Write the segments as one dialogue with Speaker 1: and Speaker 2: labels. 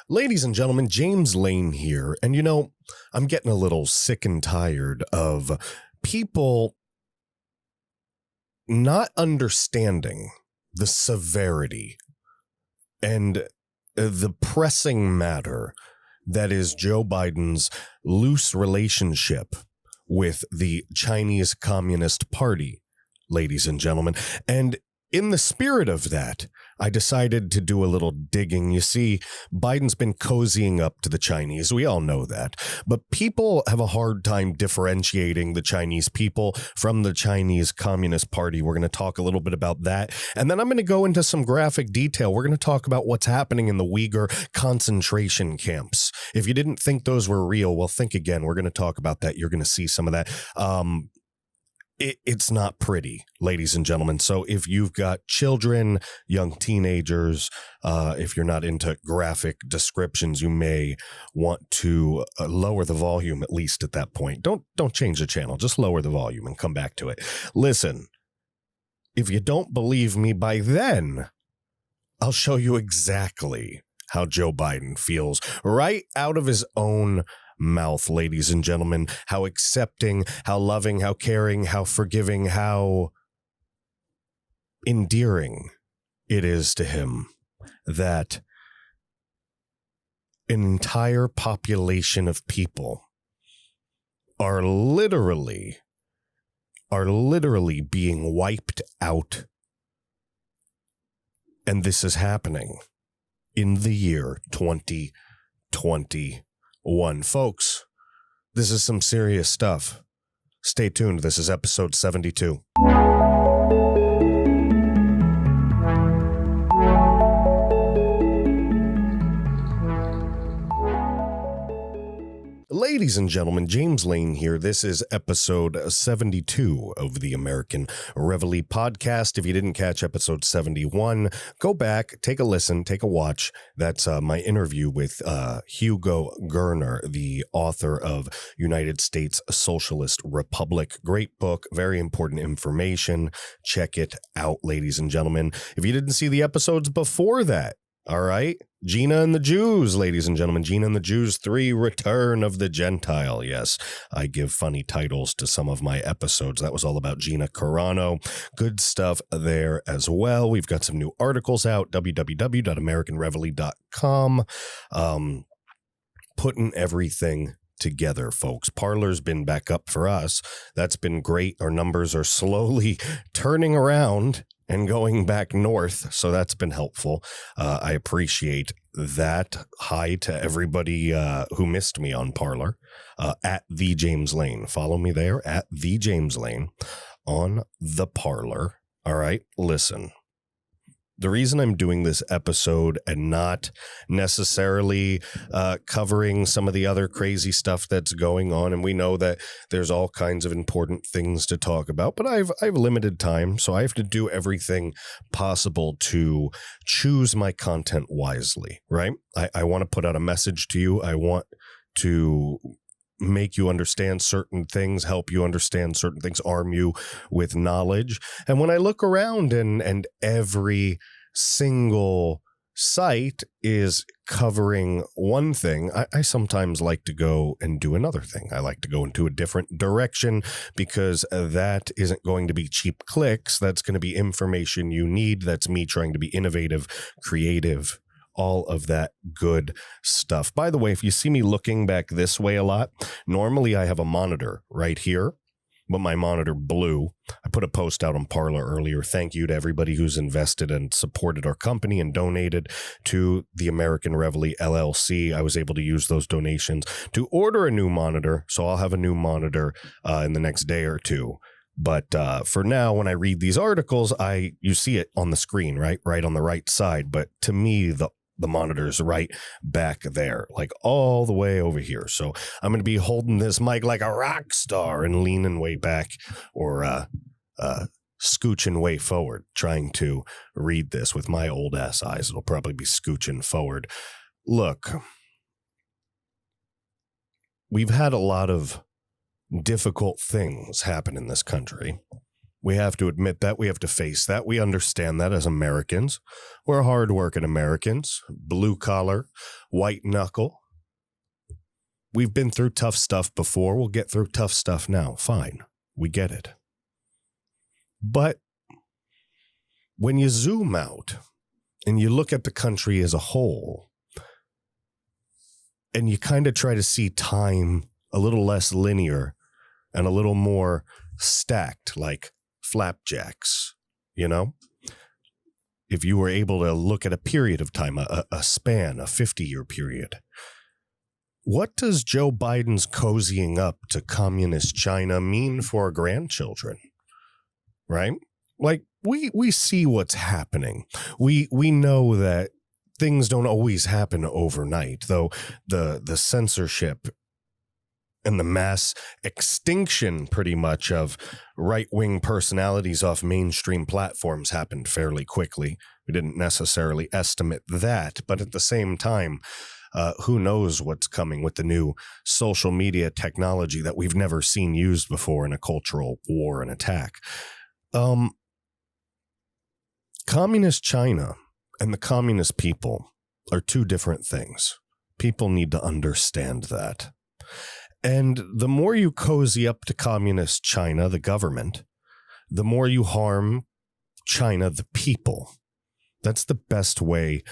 Speaker 1: Ladies and gentlemen, James Lane here. And I'm getting a little sick and tired of people not understanding the severity and the pressing matter that is Joe Biden's loose relationship with the Chinese Communist Party, ladies and gentlemen. And in the spirit of that, I decided to do a little digging. You see, Biden's been cozying up to the Chinese. We all know that. But people have a hard time differentiating the Chinese people from the Chinese Communist Party. We're going to talk a little bit about that. And then I'm going to go into some graphic detail. We're going to talk about what's happening in the Uighur concentration camps. If you didn't think those were real, well, think again. We're going to talk about that. You're going to see some of that. It's not pretty, ladies and gentlemen. So if you've got children, young teenagers, if you're not into graphic descriptions, you may want to lower the volume, at least at that point. Don't change the channel. Just lower the volume and come back to it. Listen, if you don't believe me by then, I'll show you exactly how Joe Biden feels right out of his own mouth, ladies and gentlemen. How accepting, how loving, how caring, how forgiving, how endearing it is to him that an entire population of people are literally being wiped out. And this is happening in the year 2021. Folks, this is some serious stuff. Stay tuned. This is episode 72. Ladies and gentlemen, James Lane here. This is episode 72 of the American Reveille Podcast. If you didn't catch episode 71, go back, take a listen, take a watch. That's my interview with Hugo Gerner, the author of United States Socialist Republic. Great book, very important information. Check it out, ladies and gentlemen. If you didn't see the episodes before that, all right. Gina and the Jews, ladies and gentlemen. Gina and the Jews 3, Return of the Gentile. Yes, I give funny titles to some of my episodes. That was all about Gina Carano. Good stuff there as well. We've got some new articles out, www.americanreveille.com. Putting everything together, folks. Parler's been back up for us. That's been great. Our numbers are slowly turning around and going back north, so that's been helpful. I appreciate that. Hi to everybody who missed me on Parler, at the James Lane. Follow me there, at the James Lane on the Parler. All right, listen. The reason I'm doing this episode and not necessarily covering some of the other crazy stuff that's going on, and we know that there's all kinds of important things to talk about, but I've limited time, so I have to do everything possible to choose my content wisely, right? I want to put out a message to you. I want to make you understand certain things, help you understand certain things, arm you with knowledge. And when I look around and every single site is covering one thing, I sometimes like to go and do another thing. I like to go into a different direction because that isn't going to be cheap clicks. That's going to be information you need. That's me trying to be innovative, creative, all of that good stuff. By the way, if you see me looking back this way a lot, normally I have a monitor right here, but my monitor blew. I put a post out on Parler earlier. Thank you to everybody who's invested and supported our company and donated to the American Reveille LLC. I was able to use those donations to order a new monitor, so I'll have a new monitor in the next day or two. But for now, when I read these articles, you see it on the screen, right on the right side. But to me, the monitor's right back there, like all the way over here. So I'm going to be holding this mic like a rock star and leaning way back or scooching way forward, trying to read this with my old ass eyes. It'll probably be scooching forward. Look, we've had a lot of difficult things happen in this country. We have to admit that. We have to face that. We understand that as Americans. We're hardworking Americans, blue collar, white knuckle. We've been through tough stuff before. We'll get through tough stuff now. Fine. We get it. But when you zoom out and you look at the country as a whole, and you kind of try to see time a little less linear and a little more stacked, like flapjacks, you know? If you were able to look at a period of time, a span, a 50-year period, what does Joe Biden's cozying up to communist China mean for our grandchildren? Right? Like, we see what's happening. We know that things don't always happen overnight, though the censorship and the mass extinction pretty much of right-wing personalities off mainstream platforms happened fairly quickly. We didn't necessarily estimate that, but at the same time, who knows what's coming with the new social media technology that we've never seen used before in a cultural war and attack. Communist China and the communist people are two different things. People need to understand that. And the more you cozy up to communist China, the government, the more you harm China, the people. That's the best way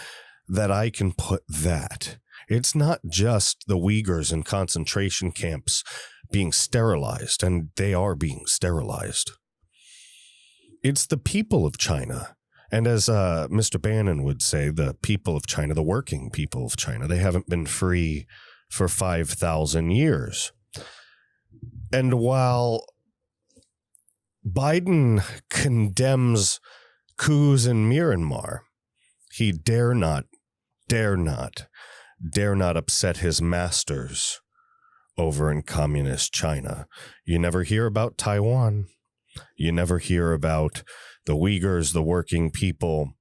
Speaker 1: that I can put that. It's not just the Uighurs in concentration camps being sterilized, and they are being sterilized. It's the people of China. And as Mr. Bannon would say, the people of China, the working people of China, they haven't been free for 5,000 years. And while Biden condemns coups in Myanmar, he dare not upset his masters over in communist China. You never hear about Taiwan. You never hear about the Uighurs, the working people.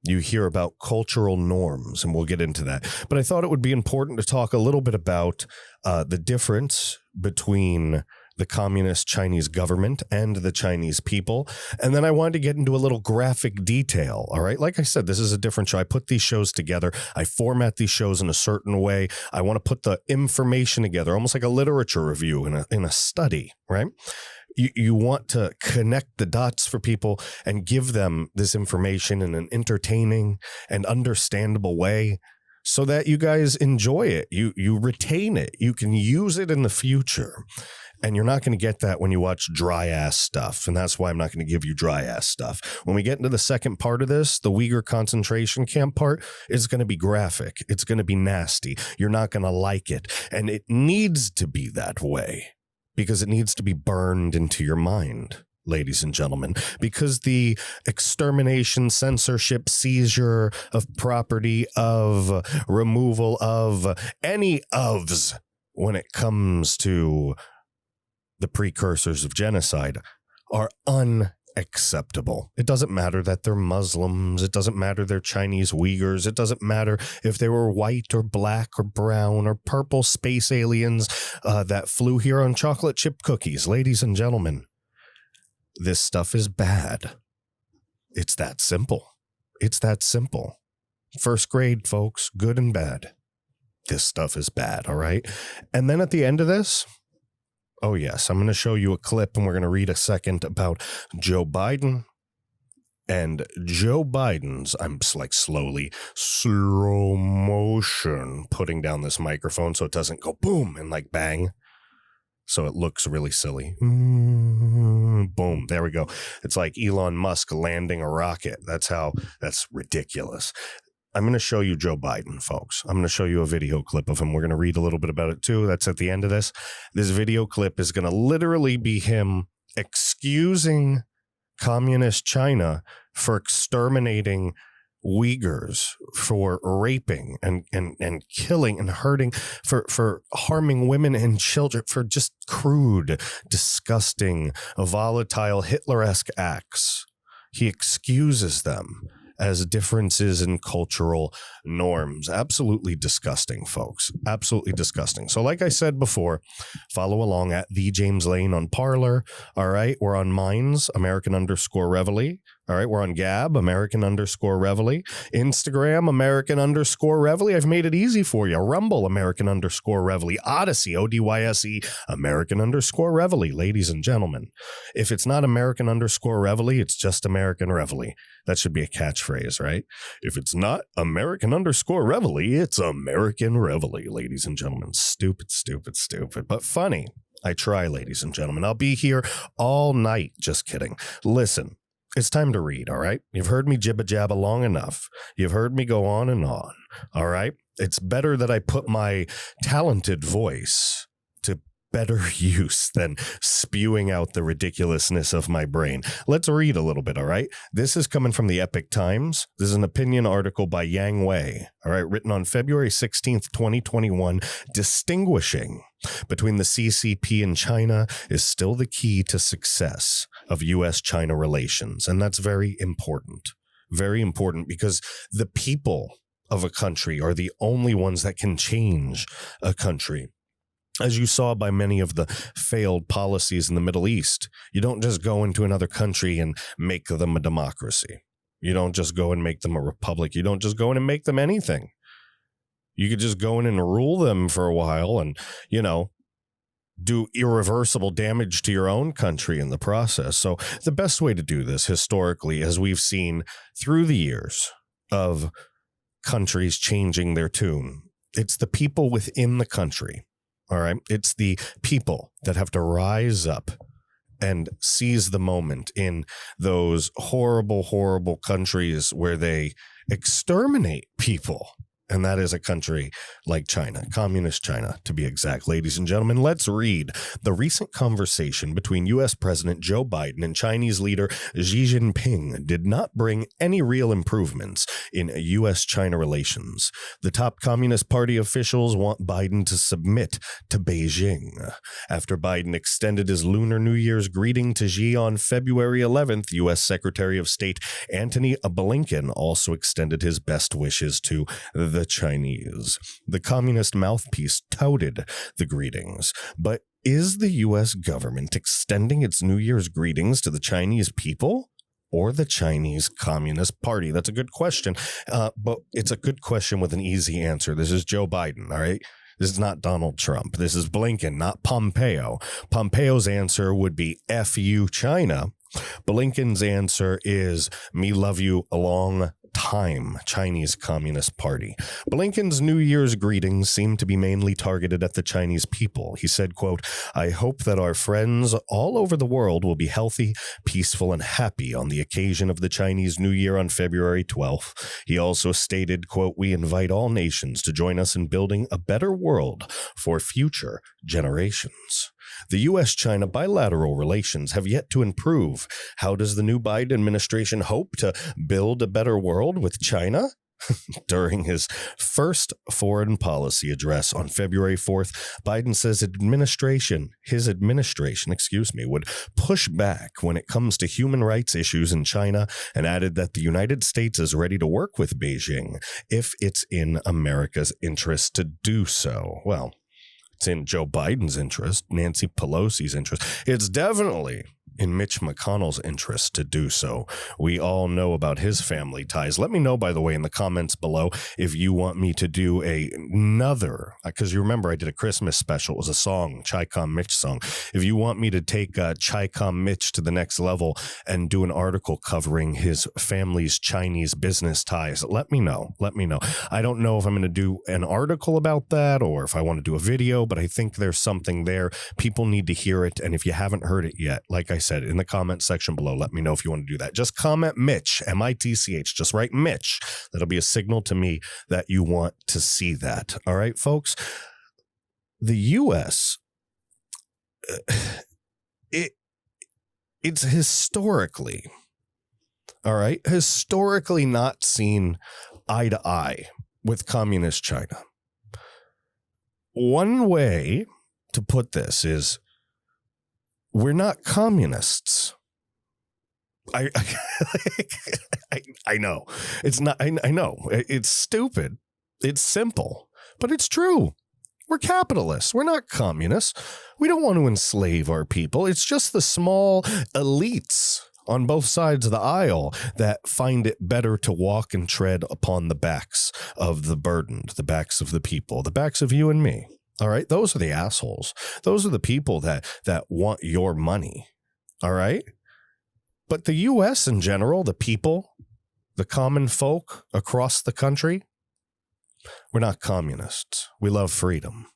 Speaker 1: You hear about cultural norms, and we'll get into that. But I thought it would be important to talk a little bit about the difference between the communist Chinese government and the Chinese people. And then I wanted to get into a little graphic detail. All right. Like I said, this is a different show. I put these shows together. I format these shows in a certain way. I want to put the information together, almost like a literature review in a study. Right. You want to connect the dots for people and give them this information in an entertaining and understandable way so that you guys enjoy it. You retain it. You can use it in the future. And you're not going to get that when you watch dry ass stuff. And that's why I'm not going to give you dry ass stuff. When we get into the second part of this, the Uighur concentration camp part, is going to be graphic. It's going to be nasty. You're not going to like it. And it needs to be that way because it needs to be burned into your mind, ladies and gentlemen, because the extermination, censorship, seizure of property, of removal of any ofs when it comes to the precursors of genocide are unacceptable. It doesn't matter that they're Muslims. It doesn't matter they're Chinese Uighurs. It doesn't matter if they were white or black or brown or purple space aliens that flew here on chocolate chip cookies. Ladies and gentlemen, this stuff is bad. It's that simple. It's that simple. First grade, folks, good and bad. This stuff is bad, all right? And then at the end of this, oh, yes, I'm going to show you a clip, and we're going to read a second about Joe Biden. And Joe Biden's, I'm like slowly, slow motion, putting down this microphone so it doesn't go boom and like bang. So it looks really silly. Boom. There we go. It's like Elon Musk landing a rocket. That's ridiculous. I'm going to show you Joe Biden, folks. I'm going to show you a video clip of him. We're going to read a little bit about it, too. That's at the end of this. This video clip is going to literally be him excusing communist China for exterminating Uighurs, for raping and killing and hurting, for harming women and children, for just crude, disgusting, volatile, Hitler-esque acts. He excuses them. as differences in cultural norms. Absolutely disgusting, folks. Absolutely disgusting. So like I said before, follow along at the James Lane on Parler. All right. We're on Minds, American_Reveille. All right. We're on Gab, American_Reveille. Instagram, American_Reveille. I've made it easy for you. Rumble, American_Reveille. Odyssey, ODYSE, American_Reveille. Ladies and gentlemen, if it's not American_Reveille, it's just American Reveille. That should be a catchphrase, right? If it's not American_Reveille, it's American Reveille, ladies and gentlemen. Stupid, stupid, stupid, but funny. I try, ladies and gentlemen. I'll be here all night. Just kidding. Listen, it's time to read, all right? You've heard me jibba-jabba long enough. You've heard me go on and on, all right? It's better that I put my talented voice to better use than spewing out the ridiculousness of my brain. Let's read a little bit, all right? This is coming from the Epoch Times. This is an opinion article by Yang Wei, all right, written on February 16th, 2021, distinguishing between the CCP and China is still the key to success of U.S.-China relations. And that's very important because the people of a country are the only ones that can change a country. As you saw by many of the failed policies in the Middle East, you don't just go into another country and make them a democracy. You don't just go and make them a republic. You don't just go in and make them anything. You could just go in and rule them for a while and, do irreversible damage to your own country in the process. So the best way to do this historically, as we've seen through the years of countries changing their tune, it's the people within the country. All right. It's the people that have to rise up and seize the moment in those horrible, horrible countries where they exterminate people. And that is a country like China, communist China, to be exact. Ladies and gentlemen, let's read the recent conversation between U.S. President Joe Biden and Chinese leader Xi Jinping did not bring any real improvements in U.S.-China relations. The top Communist Party officials want Biden to submit to Beijing. After Biden extended his Lunar New Year's greeting to Xi on February 11th, U.S. Secretary of State Antony Blinken also extended his best wishes to the Chinese. The communist mouthpiece touted the greetings, but is the U.S. government extending its New Year's greetings to the Chinese people or the Chinese Communist Party? That's a good question, but it's a good question with an easy answer. This is Joe Biden, all right? This is not Donald Trump. This is Blinken, not Pompeo. Pompeo's answer would be F you, China. Blinken's answer is me love you a long time, Chinese Communist Party. Blinken's New Year's greetings seem to be mainly targeted at the Chinese people. He said, quote, I hope that our friends all over the world will be healthy, peaceful, and happy on the occasion of the Chinese New Year on February 12th. He also stated, quote, we invite all nations to join us in building a better world for future generations. The U.S.-China bilateral relations have yet to improve. How does the new Biden administration hope to build a better world with China? During his first foreign policy address on February 4th, Biden says his administration, would push back when it comes to human rights issues in China, and added that the United States is ready to work with Beijing if it's in America's interest to do so. Well, it's in Joe Biden's interest, Nancy Pelosi's interest. It's definitely in Mitch McConnell's interest to do so. We all know about his family ties. Let me know, by the way, in the comments below if you want me to do another, because you remember I did a Christmas special. It was a song, Chi Com Mitch song. If you want me to take Chi Com Mitch to the next level and do an article covering his family's Chinese business ties, let me know. Let me know. I don't know if I'm going to do an article about that or if I want to do a video, but I think there's something there. People need to hear it. And if you haven't heard it yet, like I said, in the comment section below, let me know if you want to do that. Just comment Mitch, M-I-T-C-H. Just write Mitch. That'll be a signal to me that you want to see that. All right, folks. The U.S., it's historically, all right, historically not seen eye to eye with communist China. One way to put this is, we're not communists. I I know. It's not, I know. It's stupid. It's simple, but it's true. We're capitalists. We're not communists. We don't want to enslave our people. It's just the small elites on both sides of the aisle that find it better to walk and tread upon the backs of the burdened, the backs of the people, the backs of you and me. All right. Those are the assholes. Those are the people that want your money. All right. But the U.S. in general, the people, the common folk across the country, we're not communists. We love freedom.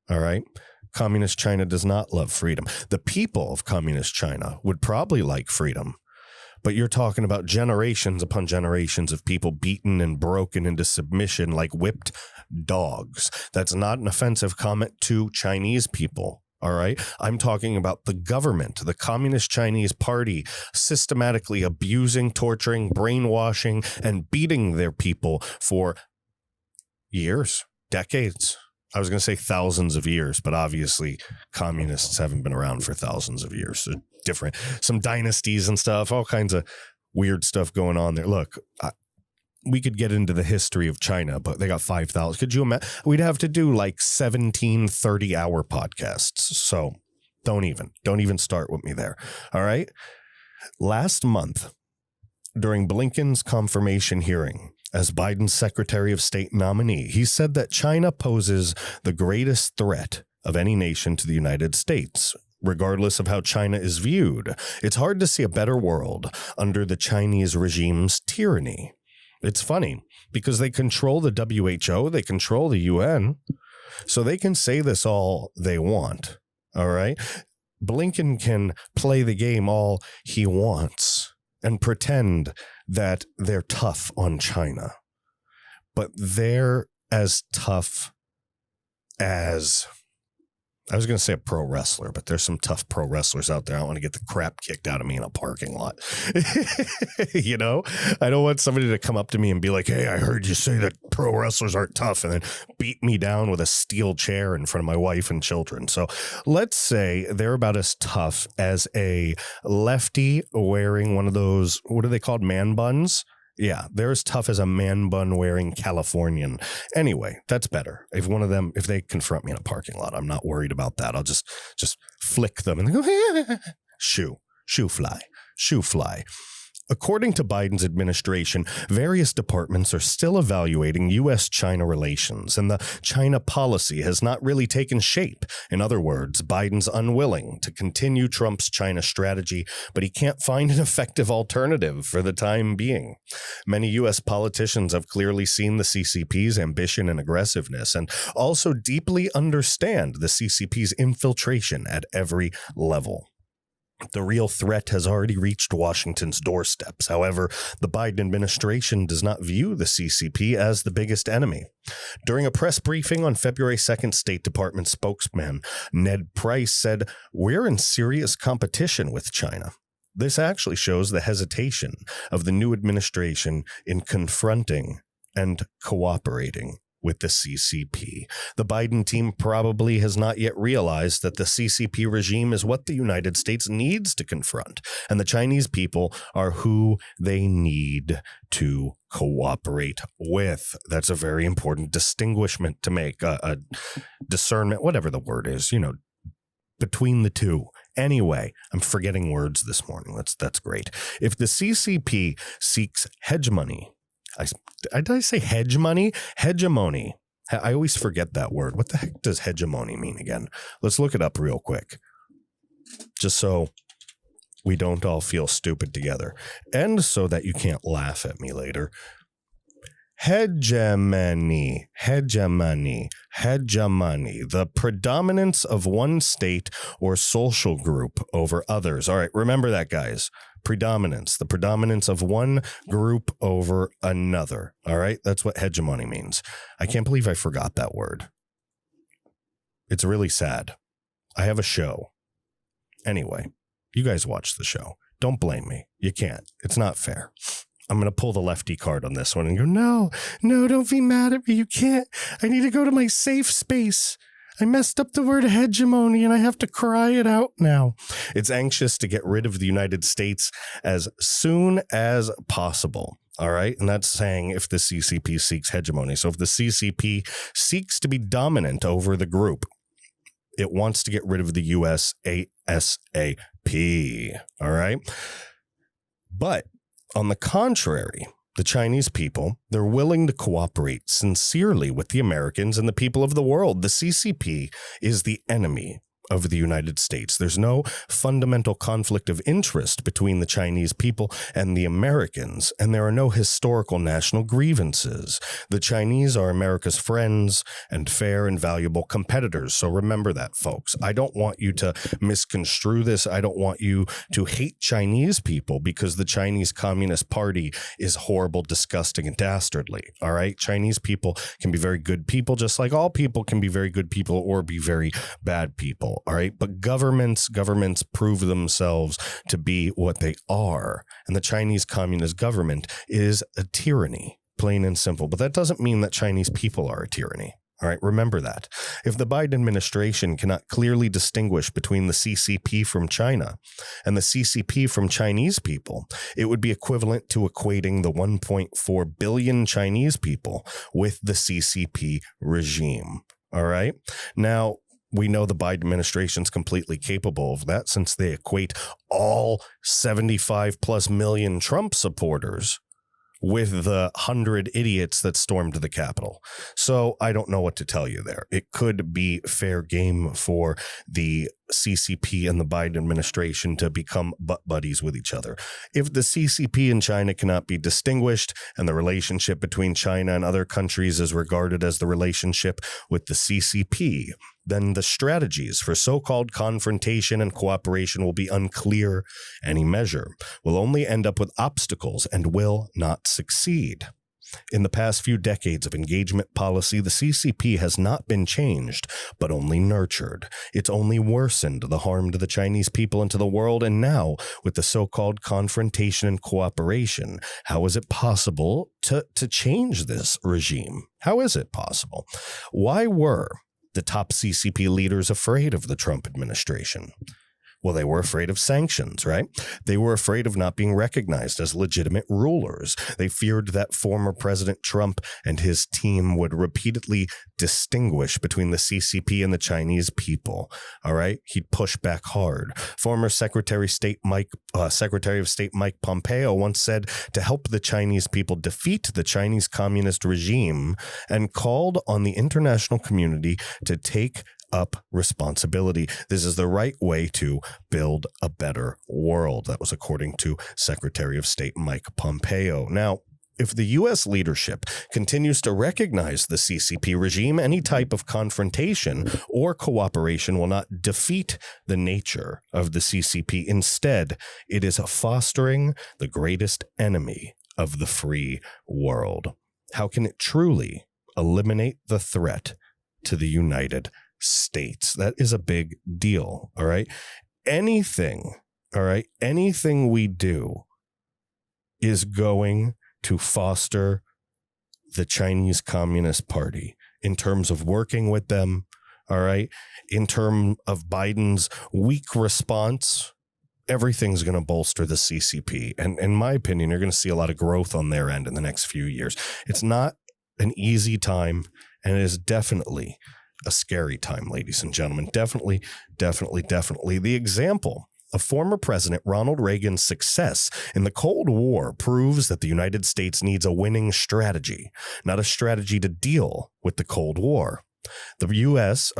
Speaker 1: All right. Communist China does not love freedom. The people of communist China would probably like freedom. But you're talking about generations upon generations of people beaten and broken into submission like whipped dogs. That's not an offensive comment to Chinese people. All right. I'm talking about the government, the Communist Chinese Party, systematically abusing, torturing, brainwashing, and beating their people for years, decades. I was going to say thousands of years, but obviously communists haven't been around for thousands of years. They're different, some dynasties and stuff, all kinds of weird stuff going on there. Look, we could get into the history of China, but they got 5,000. Could you imagine? We'd have to do like 17 30-hour podcasts. So don't even start with me there. All right. Last month, during Blinken's confirmation hearing as Biden's Secretary of State nominee, he said that China poses the greatest threat of any nation to the United States. Regardless of how China is viewed, it's hard to see a better world under the Chinese regime's tyranny. It's funny because they control the WHO, they control the UN, so they can say this all they want. All right. Blinken can play the game all he wants and pretend that they're tough on China, but they're as tough as, I was going to say a pro wrestler, but there's some tough pro wrestlers out there. I don't want to get the crap kicked out of me in a parking lot. You know, I don't want somebody to come up to me and be like, hey, I heard you say that pro wrestlers aren't tough, and then beat me down with a steel chair in front of my wife and children. So let's say they're about as tough as a lefty wearing one of those, what are they called? Man buns. Yeah, they're as tough as a man bun wearing Californian. Anyway, that's better. If one of them, if they confront me in a parking lot, I'm not worried about that. I'll just flick them and they go, shoo fly. According to Biden's administration, various departments are still evaluating U.S.-China relations, and the China policy has not really taken shape. In other words, Biden's unwilling to continue Trump's China strategy, but he can't find an effective alternative for the time being. Many U.S. politicians have clearly seen the CCP's ambition and aggressiveness, and also deeply understand the CCP's infiltration at every level. The real threat has already reached Washington's doorsteps. However, the Biden administration does not view the CCP as the biggest enemy. During a press briefing on February 2nd, State Department spokesman Ned Price said, "We're in serious competition with China." This actually shows the hesitation of the new administration in confronting and cooperating with the CCP. The Biden team probably has not yet realized that the CCP regime is what the United States needs to confront, and the Chinese people are who they need to cooperate with. That's a very important distinguishment to make, a discernment, whatever the word is, between the two. Anyway, I'm forgetting words this morning. That's great. If the CCP seeks hegemony, did I say hegemony? Hegemony. I always forget that word. What the heck does hegemony mean again? Let's look it up real quick, just so we don't all feel stupid together, and so that you can't laugh at me later. Hegemony, the predominance of one state or social group over others. All right, remember that, guys. Predominance, the predominance of one group over another. All right, that's what hegemony means. I can't believe I forgot that word. It's really sad. I have a show. Anyway, you guys watch the show. Don't blame me. You can't. It's not fair. I'm going to pull the lefty card on this one and go, no, don't be mad at me. You can't. I need to go to my safe space. I messed up the word hegemony and I have to cry it out now. It's anxious to get rid of the United States as soon as possible. All right. And that's saying if the CCP seeks hegemony. So if the CCP seeks to be dominant over the group, it wants to get rid of the US ASAP. All right. But on the contrary, the Chinese people, they're willing to cooperate sincerely with the Americans and the people of the world. The CCP is the enemy of the United States. There's no fundamental conflict of interest between the Chinese people and the Americans, and there are no historical national grievances. The Chinese are America's friends and fair and valuable competitors. So remember that, folks. I don't want you to misconstrue this. I don't want you to hate Chinese people because the Chinese Communist Party is horrible, disgusting, and dastardly. All right? Chinese people can be very good people, just like all people can be very good people or be very bad people. All right. But governments prove themselves to be what they are. And the Chinese Communist government is a tyranny, plain and simple. But that doesn't mean that Chinese people are a tyranny. All right. Remember that. If the Biden administration cannot clearly distinguish between the CCP from China and the CCP from Chinese people, it would be equivalent to equating the 1.4 billion Chinese people with the CCP regime. All right. Now, we know the Biden administration is completely capable of that since they equate all 75 plus million Trump supporters with the 100 idiots that stormed the Capitol. So I don't know what to tell you there. It could be fair game for the CCP and the Biden administration to become butt buddies with each other. If the CCP and China cannot be distinguished and the relationship between China and other countries is regarded as the relationship with the CCP, then the strategies for so-called confrontation and cooperation will be unclear. Any measure will only end up with obstacles and will not succeed. In the past few decades of engagement policy, the CCP has not been changed, but only nurtured. It's only worsened the harm to the Chinese people and to the world. And now, with the so-called confrontation and cooperation, how is it possible to change this regime? How is it possible? Why were the top CCP leaders afraid of the Trump administration? Well, they were afraid of sanctions, right? They were afraid of not being recognized as legitimate rulers. They feared that former President Trump and his team would repeatedly distinguish between the CCP and the Chinese people. All right. He'd push back hard. Former Secretary of State Mike Pompeo once said to help the Chinese people defeat the Chinese communist regime and called on the international community to take up responsibility. This is the right way to build a better world. That was according to Secretary of State Mike Pompeo. Now, if the U.S. leadership continues to recognize the CCP regime, any type of confrontation or cooperation will not defeat the nature of the CCP. Instead, it is fostering the greatest enemy of the free world. How can it truly eliminate the threat to the United States? That is a big deal. All right. Anything we do is going to foster the Chinese Communist Party in terms of working with them. All right. In terms of Biden's weak response, everything's going to bolster the CCP. And in my opinion, you're going to see a lot of growth on their end in the next few years. It's not an easy time, and it is definitely a scary time, ladies and gentlemen. Definitely. The example of former President Ronald Reagan's success in the Cold War proves that the United States needs a winning strategy, not a strategy to deal with the Cold War. The U.S.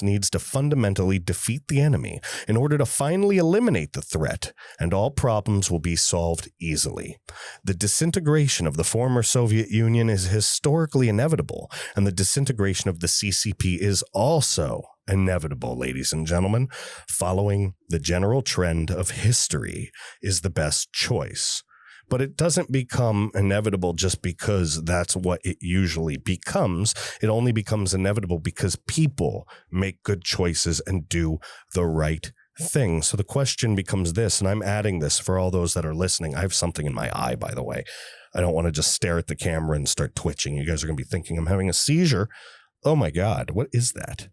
Speaker 1: needs to fundamentally defeat the enemy in order to finally eliminate the threat, and all problems will be solved easily. The disintegration of the former Soviet Union is historically inevitable, and the disintegration of the CCP is also inevitable, ladies and gentlemen. Following the general trend of history is the best choice. But it doesn't become inevitable just because that's what it usually becomes. It only becomes inevitable because people make good choices and do the right thing. So the question becomes this, and I'm adding this for all those that are listening. I have something in my eye, by the way. I don't want to just stare at the camera and start twitching. You guys are going to be thinking I'm having a seizure. Oh my God, what is that?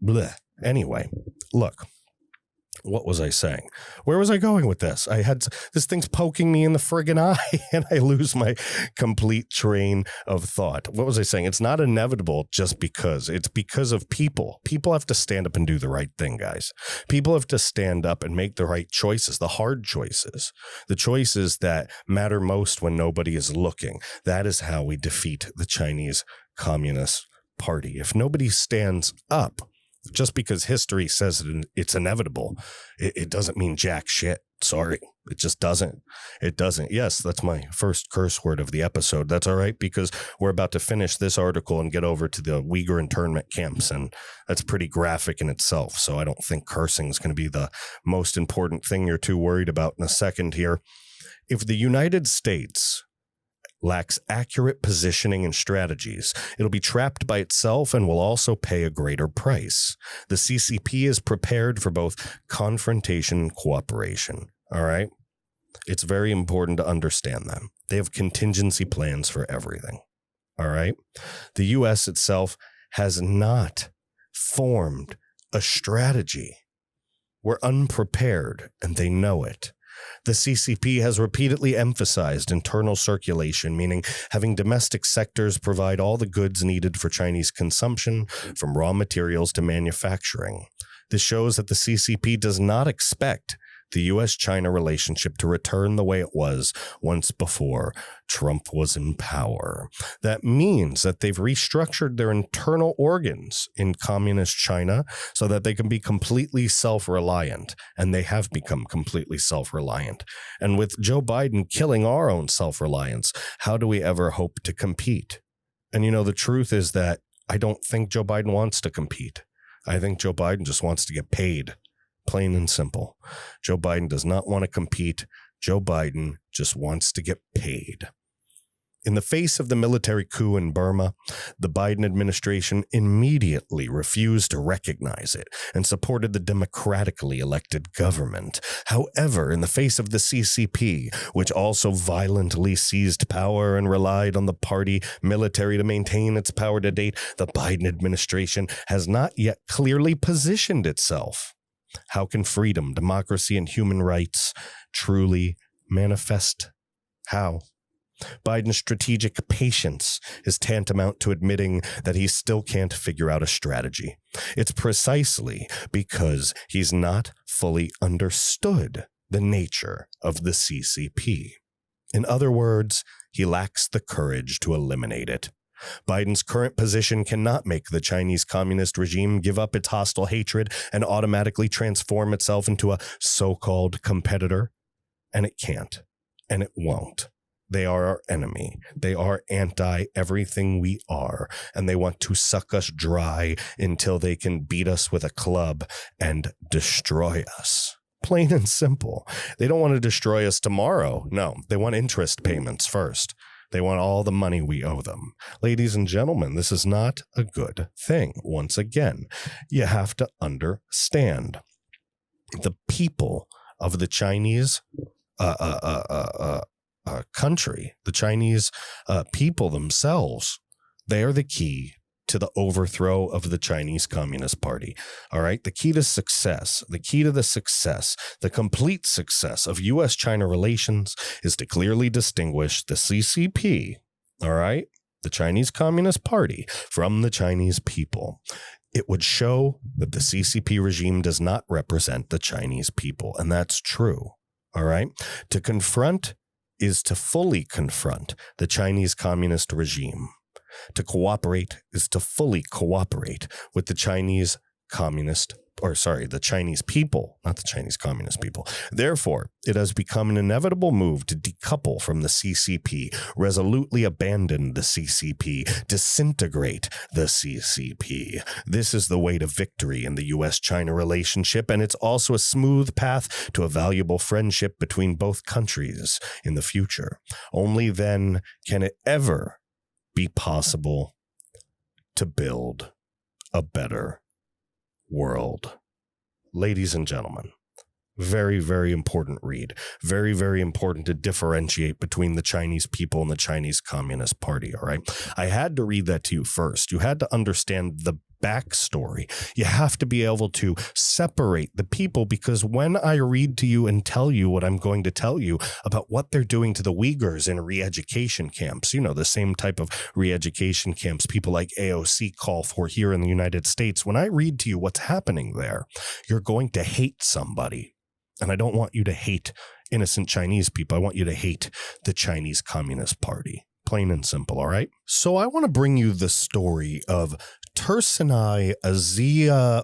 Speaker 1: bleh. Anyway, look. What was I saying? Where was I going with this? I had this thing's poking me in the friggin' eye and I lose my complete train of thought. What was I saying? It's not inevitable just because. It's because of people. People have to stand up and do the right thing, guys. People have to stand up and make the right choices, the hard choices, the choices that matter most when nobody is looking. That is how we defeat the Chinese Communist Party. If nobody stands up, just because history says it's inevitable, it doesn't mean jack shit. Sorry. It just doesn't. It doesn't. Yes, that's my first curse word of the episode. That's all right, because we're about to finish this article and get over to the Uighur internment camps, and that's pretty graphic in itself. So I don't think cursing is going to be the most important thing you're too worried about in a second here. If the United States lacks accurate positioning and strategies, it'll be trapped by itself and will also pay a greater price. The CCP is prepared for both confrontation and cooperation. All right? It's very important to understand that. They have contingency plans for everything. All right? The U.S. itself has not formed a strategy. We're unprepared, and they know it. The CCP has repeatedly emphasized internal circulation, meaning having domestic sectors provide all the goods needed for Chinese consumption, from raw materials to manufacturing. This shows that the CCP does not expect the U.S.-China relationship to return the way it was once before Trump was in power. That means that they've restructured their internal organs in communist China so that they can be completely self-reliant, and they have become completely self-reliant. And with Joe Biden killing our own self-reliance, how do we ever hope to compete? And you know, the truth is that I don't think Joe Biden wants to compete. I think Joe Biden just wants to get paid. Plain and simple. Joe Biden does not want to compete. Joe Biden just wants to get paid. In the face of the military coup in Burma, the Biden administration immediately refused to recognize it and supported the democratically elected government. However, in the face of the CCP, which also violently seized power and relied on the party military to maintain its power to date, the Biden administration has not yet clearly positioned itself. How can freedom, democracy, and human rights truly manifest? How? Biden's strategic patience is tantamount to admitting that he still can't figure out a strategy. It's precisely because he's not fully understood the nature of the CCP. In other words, he lacks the courage to eliminate it. Biden's current position cannot make the Chinese communist regime give up its hostile hatred and automatically transform itself into a so-called competitor. And it can't, and it won't. They are our enemy. They are anti-everything we are, and they want to suck us dry until they can beat us with a club and destroy us. Plain and simple. They don't want to destroy us tomorrow. No, they want interest payments first. They want all the money we owe them. Ladies and gentlemen, this is not a good thing. Once again, you have to understand the people of the Chinese country, the Chinese people themselves, they are the key to the overthrow of the Chinese Communist Party. All right. The key to success, the complete success of U.S.-China relations is to clearly distinguish the CCP, all right, the Chinese Communist Party, from the Chinese people. It would show that the CCP regime does not represent the Chinese people. And that's true. All right. To confront is to fully confront the Chinese Communist regime. To cooperate is to fully cooperate with the Chinese the Chinese people, not the Chinese Communist people. Therefore, it has become an inevitable move to decouple from the CCP, resolutely abandon the CCP, disintegrate the CCP. This is the way to victory in the U.S.-China relationship, and it's also a smooth path to a valuable friendship between both countries in the future. Only then can it ever be possible to build a better world. Ladies and gentlemen, very, very important read. Very, very important to differentiate between the Chinese people and the Chinese Communist Party, all right? I had to read that to you first. You had to understand the backstory. You have to be able to separate the people, because when I read to you and tell you what I'm going to tell you about what they're doing to the Uighurs in re-education camps, the same type of re-education camps people like AOC call for here in the United States, when I read to you what's happening there, you're going to hate somebody. And I don't want you to hate innocent Chinese people. I want you to hate the Chinese Communist Party. Plain and simple, all right? So I want to bring you the story of Tursunai Ziawudun,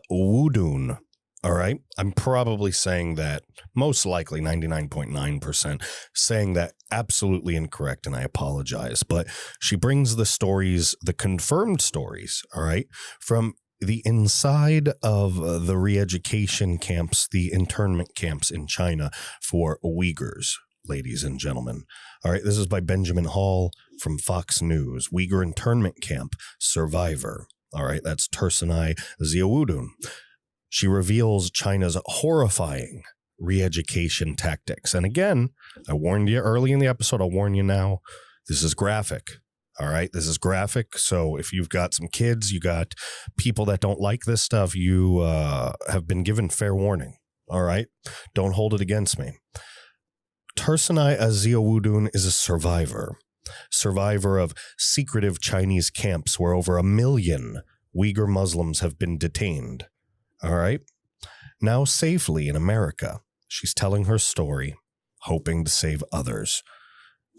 Speaker 1: all right? I'm probably saying that, most likely 99.9%, saying that absolutely incorrect, and I apologize. But she brings the stories, the confirmed stories, all right, from the inside of the re-education camps, the internment camps in China for Uighurs, ladies and gentlemen. All right, this is by Benjamin Hall from Fox News. Uighur internment camp survivor. All right, that's Tursunai Ziawudun. She reveals China's horrifying re-education tactics. And again, I warned you early in the episode, I'll warn you now, this is graphic. All right, this is graphic. So if you've got some kids, you got people that don't like this stuff, you have been given fair warning. All right, don't hold it against me. Tursunai Ziawudun is a survivor of secretive Chinese camps where over 1 million Uyghur Muslims have been detained. All right, now safely in America, she's telling her story, hoping to save others.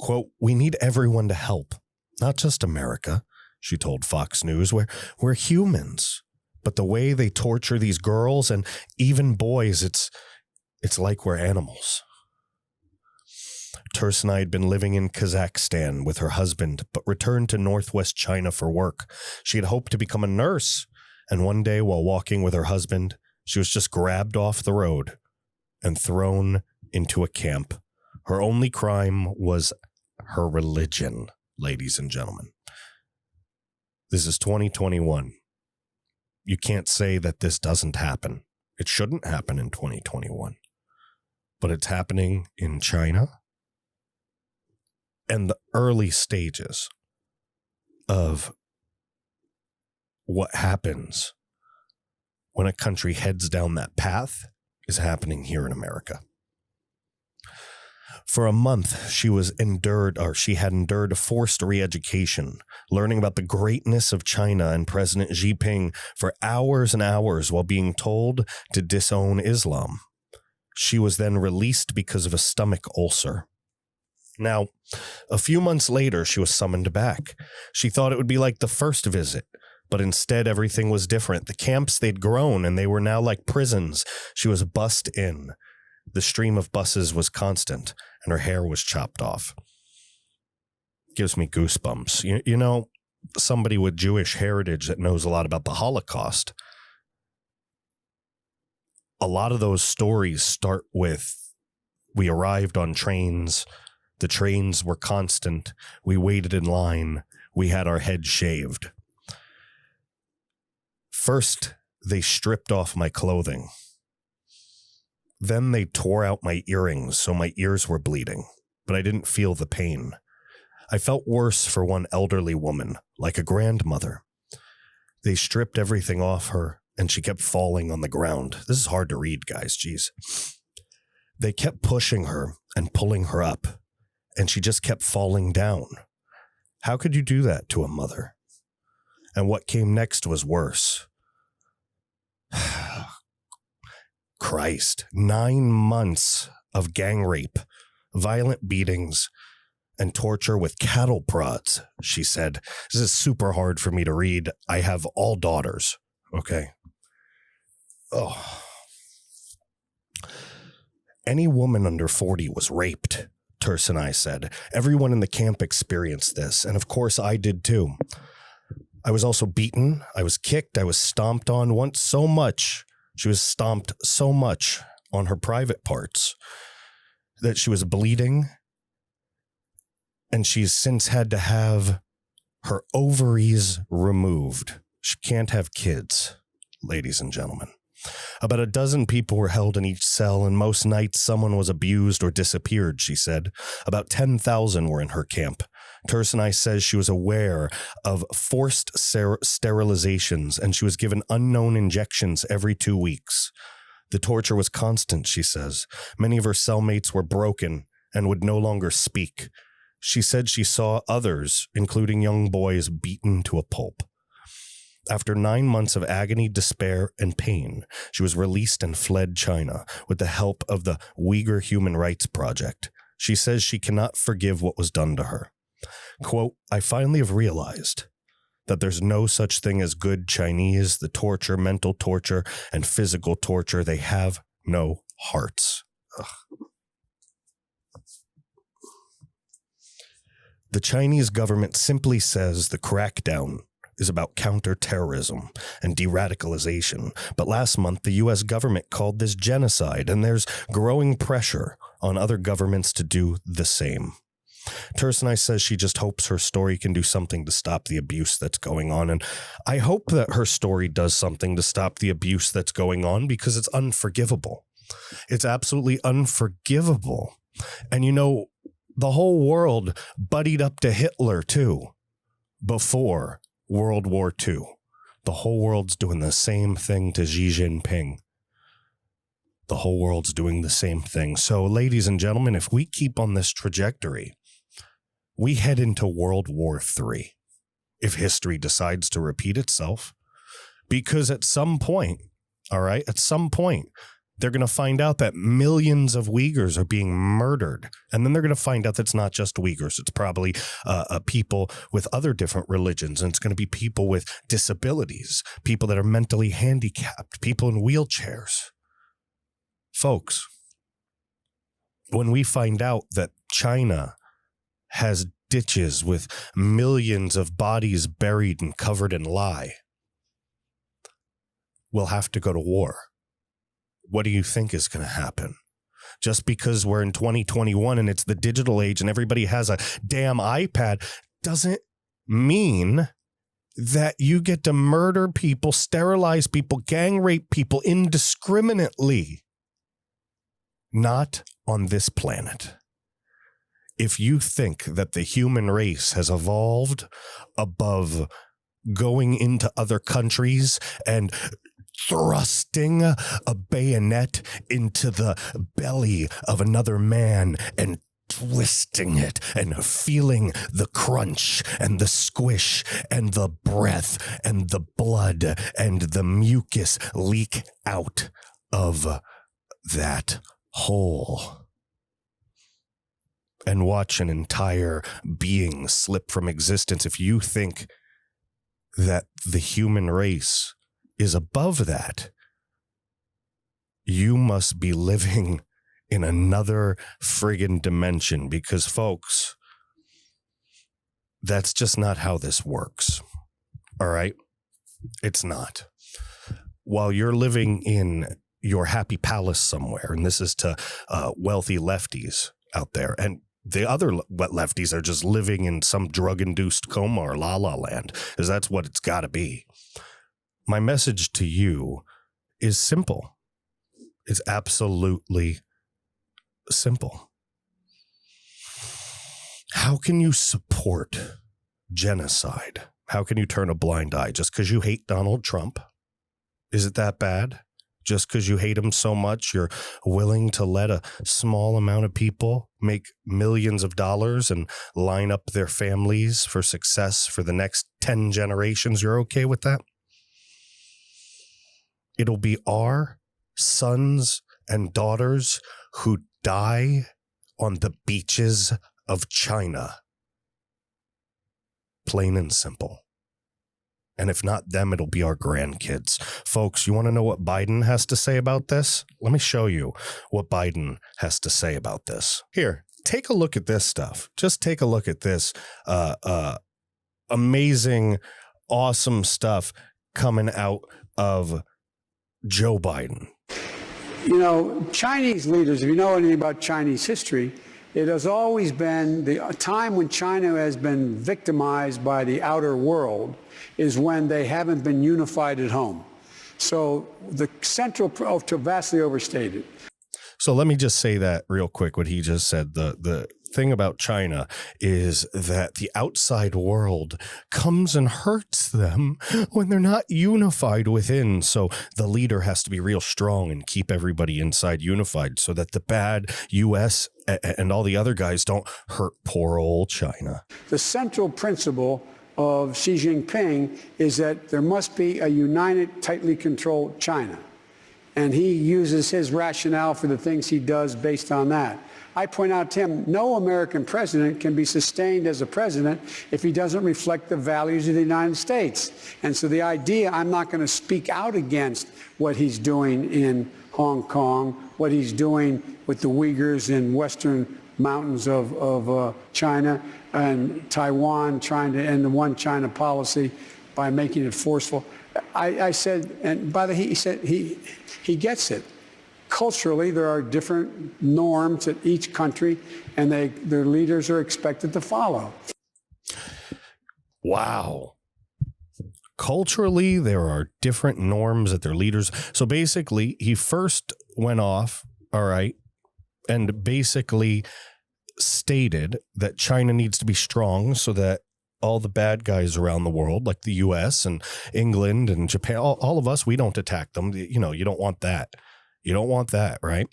Speaker 1: Quote, "We need everyone to help. Not just America," she told Fox News, we're humans. But the way they torture these girls and even boys, it's like we're animals. Tursunai had been living in Kazakhstan with her husband, but returned to northwest China for work. She had hoped to become a nurse, and one day while walking with her husband, she was just grabbed off the road and thrown into a camp. Her only crime was her religion. Ladies and gentlemen, this is 2021. You can't say that this doesn't happen. It shouldn't happen in 2021, but it's happening in China. And the early stages of what happens when a country heads down that path is happening here in America. For a month, she had endured a forced re-education, learning about the greatness of China and President Jinping for hours and hours while being told to disown Islam. She was then released because of a stomach ulcer. Now, a few months later, she was summoned back. She thought it would be like the first visit, but instead everything was different. The camps, they'd grown and they were now like prisons. She was bussed in. The stream of buses was constant, and her hair was chopped off. Gives me goosebumps. You know, somebody with Jewish heritage that knows a lot about the Holocaust. A lot of those stories start with, we arrived on trains, the trains were constant, we waited in line, we had our heads shaved. First, they stripped off my clothing. Then they tore out my earrings, so my ears were bleeding, but I didn't feel the pain. I felt worse for one elderly woman, like a grandmother. They stripped everything off her, and she kept falling on the ground. This is hard to read, guys, jeez. They kept pushing her and pulling her up, and she just kept falling down. How could you do that to a mother? And what came next was worse. Christ, 9 months of gang rape, violent beatings, and torture with cattle prods, she said. This is super hard for me to read. I have all daughters, okay? Oh. Any woman under 40 was raped, Tursunai said. Everyone in the camp experienced this, and of course I did too. I was also beaten, I was kicked, I was stomped on once so much. She was stomped so much on her private parts that she was bleeding, and she's since had to have her ovaries removed. She can't have kids, ladies and gentlemen. About a dozen people were held in each cell, and most nights someone was abused or disappeared, she said. About 10,000 were in her camp. Tursinai says she was aware of forced sterilizations and she was given unknown injections every 2 weeks. The torture was constant, she says. Many of her cellmates were broken and would no longer speak. She said she saw others, including young boys, beaten to a pulp. After 9 months of agony, despair, and pain, she was released and fled China with the help of the Uighur Human Rights Project. She says she cannot forgive what was done to her. Quote, I finally have realized that there's no such thing as good Chinese, the torture, mental torture, and physical torture. They have no hearts. Ugh. The Chinese government simply says the crackdown is about counterterrorism and de-radicalization. But last month, the U.S. government called this genocide, and there's growing pressure on other governments to do the same. Tursinai says she just hopes her story can do something to stop the abuse that's going on. And I hope that her story does something to stop the abuse that's going on because it's unforgivable. It's absolutely unforgivable. And you know, the whole world buddied up to Hitler too before World War II. The whole world's doing the same thing to Xi Jinping. The whole world's doing the same thing. So, ladies and gentlemen, if we keep on this trajectory, we head into World War III if history decides to repeat itself. Because at some point, all right, at some point, they're going to find out that millions of Uighurs are being murdered. And then they're going to find out that it's not just Uighurs. It's probably people with other different religions. And it's going to be people with disabilities, people that are mentally handicapped, people in wheelchairs. Folks, when we find out that China has ditches with millions of bodies buried and covered in lye, we'll have to go to war. What do you think is going to happen? Just because we're in 2021 and it's the digital age and everybody has a damn iPad doesn't mean that you get to murder people, sterilize people, gang rape people indiscriminately. Not on this planet. If you think that the human race has evolved above going into other countries and thrusting a bayonet into the belly of another man and twisting it and feeling the crunch and the squish and the breath and the blood and the mucus leak out of that hole, and watch an entire being slip from existence. If you think that the human race is above that, you must be living in another friggin' dimension, because folks, that's just not how this works. All right? It's not. While you're living in your happy palace somewhere, and this is to wealthy lefties out there, and the other lefties are just living in some drug-induced coma or la-la land, because that's what it's got to be. My message to you is simple. It's absolutely simple. How can you support genocide? How can you turn a blind eye just because you hate Donald Trump? Is it that bad? Just because you hate him so much, you're willing to let a small amount of people make millions of dollars and line up their families for success for the next 10 generations? You're okay with that? It'll be our sons and daughters who die on the beaches of China. Plain and simple. And if not them, it'll be our grandkids. Folks, you want to know what Biden has to say about this? Let me show you what Biden has to say about this. Here, take a look at this stuff. Just take a look at this amazing, awesome stuff coming out of Joe Biden.
Speaker 2: You know, Chinese leaders, if you know anything about Chinese history, it has always been the time when China has been victimized by the outer world is when they haven't been unified at home. So the central vastly overstated.
Speaker 1: So let me just say that real quick, what he just said. The thing about China is that the outside world comes and hurts them when they're not unified within. So the leader has to be real strong and keep everybody inside unified so that the bad U.S. and all the other guys don't hurt poor old China.
Speaker 2: The central principle of Xi Jinping is that there must be a united, tightly controlled China. And he uses his rationale for the things he does based on that. I point out to him, no American president can be sustained as a president if he doesn't reflect the values of the United States. And so the idea, I'm not going to speak out against what he's doing in Hong Kong, what he's doing with the Uighurs in western mountains of China and Taiwan, trying to end the one China policy by making it forceful. I said, and by the way, he said he gets it. Culturally, there are different norms at each country, and their leaders are expected to follow.
Speaker 1: Wow. Culturally, there are different norms that their leaders. So basically, he first went off, all right, and basically stated that China needs to be strong so that all the bad guys around the world, like the U.S. and England and Japan, all of us, we don't attack them. You know, you don't want that. You don't want that, right?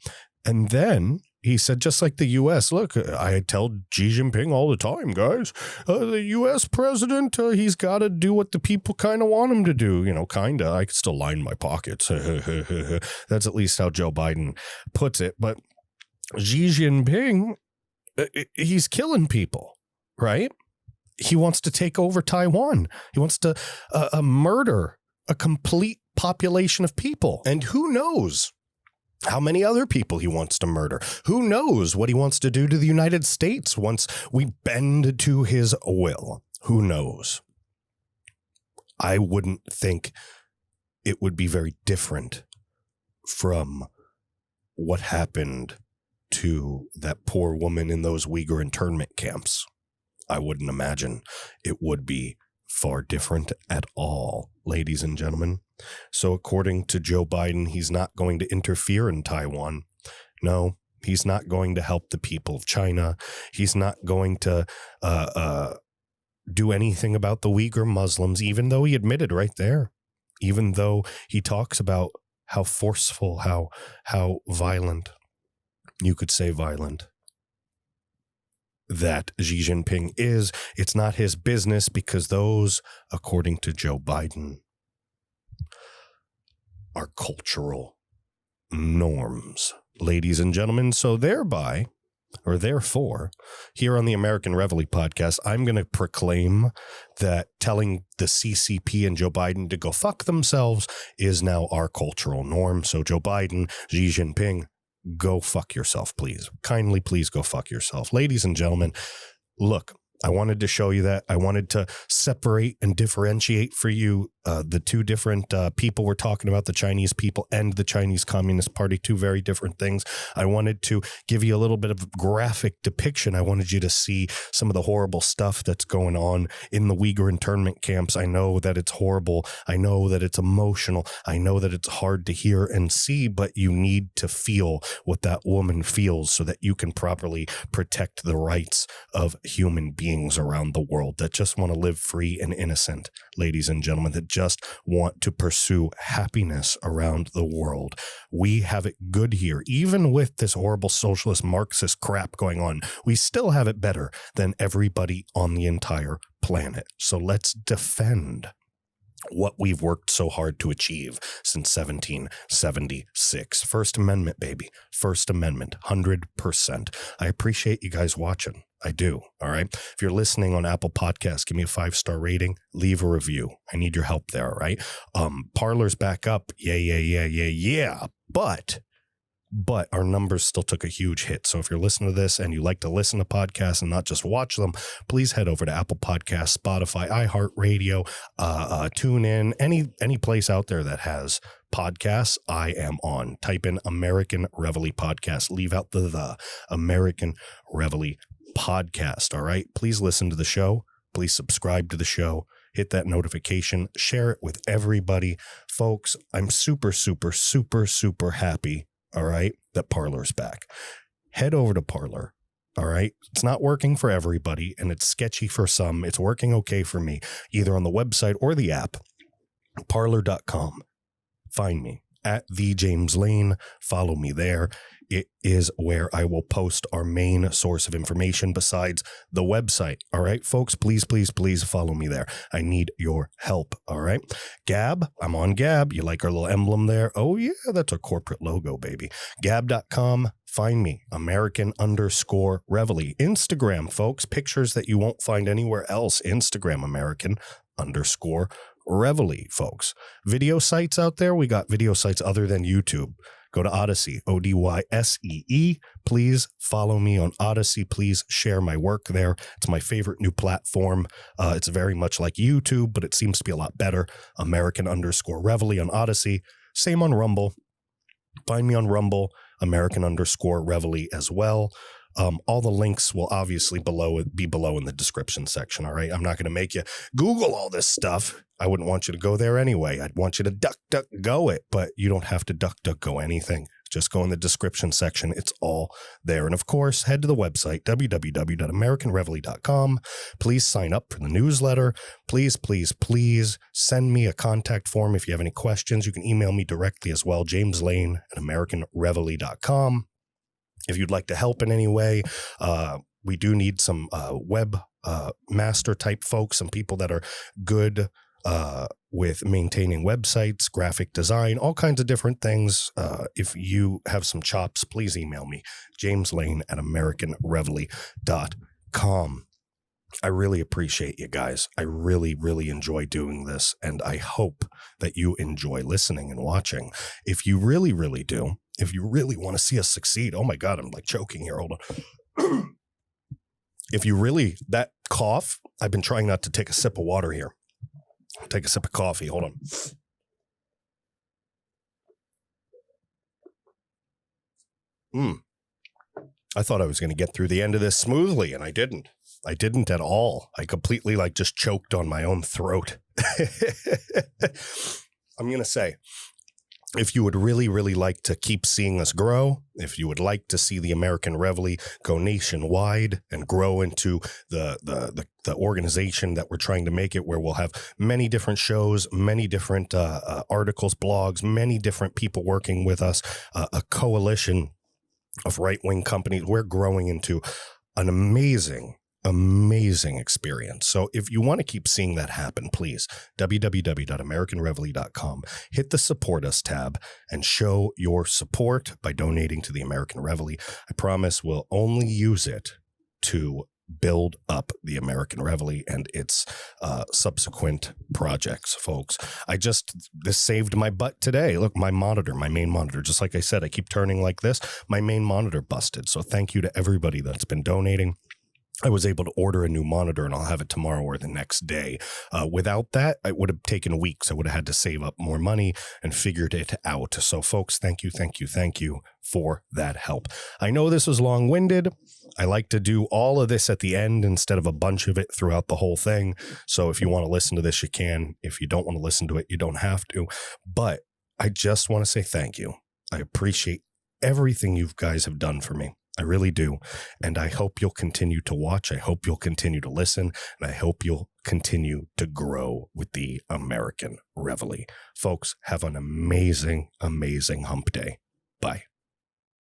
Speaker 1: And then he said, just like the U.S., look, I tell Xi Jinping all the time, guys, the U.S. president, he's got to do what the people kind of want him to do. You know, kind of. I could still line my pockets. That's at least how Joe Biden puts it. But Xi Jinping, he's killing people, right? He wants to take over Taiwan. He wants to murder a complete population of people. And who knows how many other people he wants to murder? Who knows what he wants to do to the United States once we bend to his will? Who knows? I wouldn't think it would be very different from what happened to that poor woman in those Uighur internment camps. I wouldn't imagine it would be far different at all, ladies and gentlemen. So according to Joe Biden, he's not going to interfere in Taiwan. No, he's not going to help the people of China. He's not going to do anything about the Uyghur Muslims, even though he admitted right there, even though he talks about how forceful, how violent, you could say violent, that Xi Jinping is. It's not his business because those, according to Joe Biden, are cultural norms, ladies and gentlemen. So therefore, here on the American Reveille Podcast, I'm going to proclaim that telling the CCP and Joe Biden to go fuck themselves is now our cultural norm. So Joe Biden, Xi Jinping, go fuck yourself, please. Kindly, please go fuck yourself. Ladies and gentlemen, look, I wanted to show you that. I wanted to separate and differentiate for you the two different people we're talking about, the Chinese people and the Chinese Communist Party, two very different things. I wanted to give you a little bit of graphic depiction. I wanted you to see some of the horrible stuff that's going on in the Uyghur internment camps. I know that it's horrible. I know that it's emotional. I know that it's hard to hear and see, but you need to feel what that woman feels so that you can properly protect the rights of human beings around the world that just want to live free and innocent, ladies and gentlemen, that just want to pursue happiness around the world. We have it good here. Even with this horrible socialist Marxist crap going on, we still have it better than everybody on the entire planet. So let's defend what we've worked so hard to achieve since 1776. First Amendment, baby. First Amendment, 100%. I appreciate you guys watching. I do. All right. If you're listening on Apple Podcasts, give me a 5-star rating, leave a review. I need your help there. All right. Parler's back up. Yeah. But our numbers still took a huge hit. So if you're listening to this and you like to listen to podcasts and not just watch them, please head over to Apple Podcasts, Spotify, iHeartRadio, TuneIn, any place out there that has podcasts. I am on. Type in American Reveille Podcast. Leave out the American Reveille Podcast. All right. Please listen to the show. Please subscribe to the show. Hit that notification. Share it with everybody. Folks, I'm super happy. All right, that Parler's back. Head over to Parler. All right. It's not working for everybody, and it's sketchy for some. It's working okay for me, either on the website or the app. Parler.com. Find me at the James Lane. Follow me there. It is where I will post our main source of information besides the website. All right, folks, please, please, please follow me there. I need your help. All right. Gab, I'm on Gab. You like our little emblem there? Oh, yeah, that's a corporate logo, baby. Gab.com. Find me, American_Reveille. Instagram, folks, pictures that you won't find anywhere else. Instagram, American_Reveille, folks. Video sites out there, we got video sites other than YouTube. Go to Odyssey, Odyssee. Please follow me on Odyssey. Please share my work there. It's my favorite new platform. It's very much like YouTube, but it seems to be a lot better. American_Reveille on Odyssey. Same on Rumble. Find me on Rumble, American_Reveille as well. All the links will obviously be below in the description section. All right. I'm not going to make you Google all this stuff. I wouldn't want you to go there anyway. I'd want you to go it, but you don't have to go anything. Just go in the description section. It's all there. And of course, head to the website, www.americanreveille.com. Please sign up for the newsletter. Please, please, please send me a contact form. If you have any questions, you can email me directly as well, jameslane@americanreveille.com. If you'd like to help in any way, we do need some web master type folks, some people that are good with maintaining websites, graphic design, all kinds of different things. If you have some chops, please email me, jameslane@americanreveille.com. I really appreciate you guys. I really, really enjoy doing this, and I hope that you enjoy listening and watching. If you really, really do, if you really want to see us succeed, oh my God, I'm like choking here. Hold on. If you really, that cough, I've been trying not to take a sip of water here. Take a sip of coffee. Hold on. I thought I was going to get through the end of this smoothly, and I didn't. I didn't at all. I completely just choked on my own throat. I'm going to say, if you would really, really like to keep seeing us grow, if you would like to see the American Reveille go nationwide and grow into the organization that we're trying to make it, where we'll have many different shows, many different articles, blogs, many different people working with us, a coalition of right-wing companies, we're growing into an amazing experience. So if you want to keep seeing that happen, please, www.americanreveille.com, hit the support us tab and show your support by donating to the American Reveille. I promise we'll only use it to build up the American Reveille and its subsequent projects, folks. This saved my butt today. Look, my main monitor, just like I said, I keep turning like this. My main monitor busted. So thank you to everybody that's been donating. I was able to order a new monitor, and I'll have it tomorrow or the next day. Without that, it would have taken weeks. I would have had to save up more money and figured it out. So folks, thank you for that help. I know this was long-winded. I like to do all of this at the end instead of a bunch of it throughout the whole thing. So if you want to listen to this, you can. If you don't want to listen to it, you don't have to. But I just want to say thank you. I appreciate everything you guys have done for me. I really do. And I hope you'll continue to watch. I hope you'll continue to listen. And I hope you'll continue to grow with the American Reveille. Folks, have an amazing, amazing hump day. Bye.